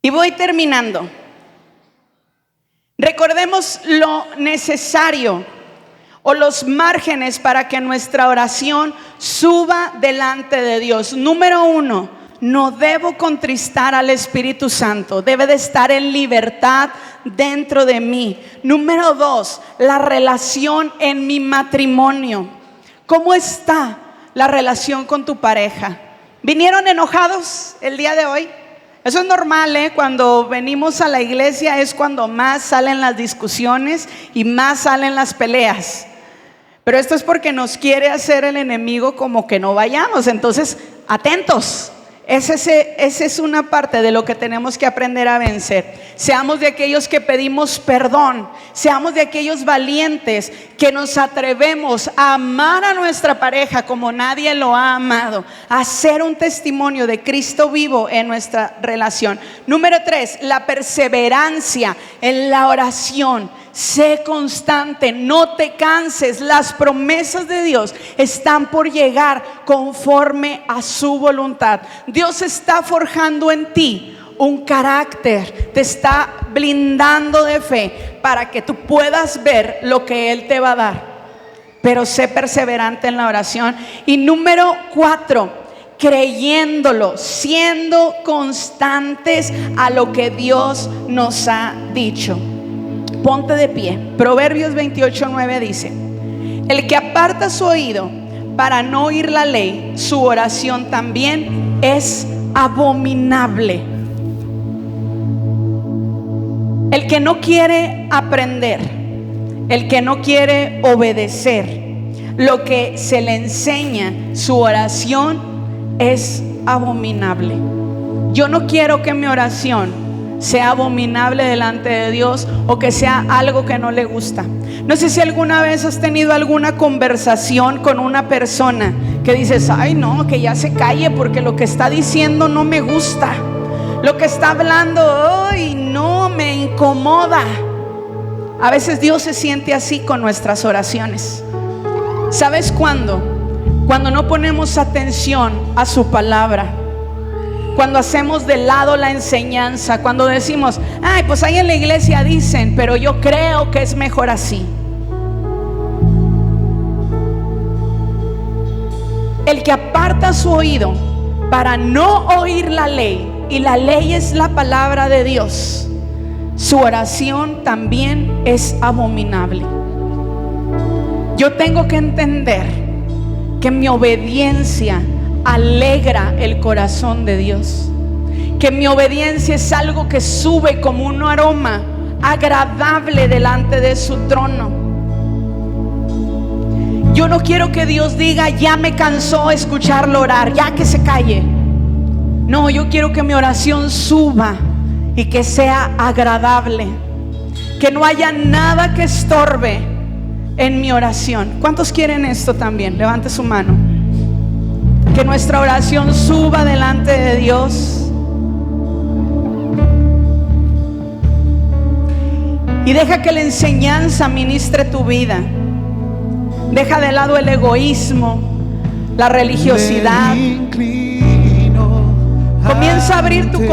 Y voy terminando. Recordemos lo necesario o los márgenes para que nuestra oración suba delante de Dios. Número 1, no debo contristar al Espíritu Santo, debe de estar en libertad dentro de mí. Número 2, la relación en mi matrimonio. ¿Cómo está la relación con tu pareja? ¿Vinieron enojados el día de hoy? Eso es normal, cuando venimos a la iglesia es cuando más salen las discusiones y más salen las peleas. Pero esto es porque nos quiere hacer el enemigo como que no vayamos. Entonces, atentos. Esa es una parte de lo que tenemos que aprender a vencer. Seamos de aquellos que pedimos perdón. Seamos de aquellos valientes que nos atrevemos a amar a nuestra pareja como nadie lo ha amado. A ser un testimonio de Cristo vivo en nuestra relación. Número 3, la perseverancia en la oración. Sé constante, no te canses. Las promesas de Dios están por llegar conforme a su voluntad. Dios está forjando en ti un carácter, te está blindando de fe para que tú puedas ver lo que Él te va a dar. Pero sé perseverante en la oración. Y número 4, creyéndolo, siendo constantes a lo que Dios nos ha dicho. Ponte de pie. Proverbios 28:9 dice: el que aparta su oído para no oír la ley, su oración también es abominable. El que no quiere aprender, el que no quiere obedecer lo que se le enseña, su oración es abominable. Yo no quiero que mi oración sea abominable delante de Dios o que sea algo que no le gusta. No sé si alguna vez has tenido alguna conversación con una persona que dices, ay no, que ya se calle porque lo que está diciendo no me gusta. Lo que está hablando, ay no, me incomoda. A veces Dios se siente así con nuestras oraciones. ¿Sabes cuándo? Cuando no ponemos atención a su palabra. Cuando hacemos de lado la enseñanza, cuando decimos, ay, pues ahí en la iglesia dicen, pero yo creo que es mejor así. El que aparta su oído para no oír la ley, y la ley es la palabra de Dios, su oración también es abominable. Yo tengo que entender que mi obediencia alegra el corazón de Dios, que mi obediencia es algo que sube como un aroma agradable delante de su trono. Yo no quiero que Dios diga: ya me cansó escucharlo orar, ya que se calle. No, yo quiero que mi oración suba y que sea agradable, que no haya nada que estorbe en mi oración. ¿Cuántos quieren esto también? Levante su mano. Que nuestra oración suba delante de Dios. Y deja que la enseñanza ministre tu vida. Deja de lado el egoísmo, la religiosidad. Comienza a abrir tu corazón.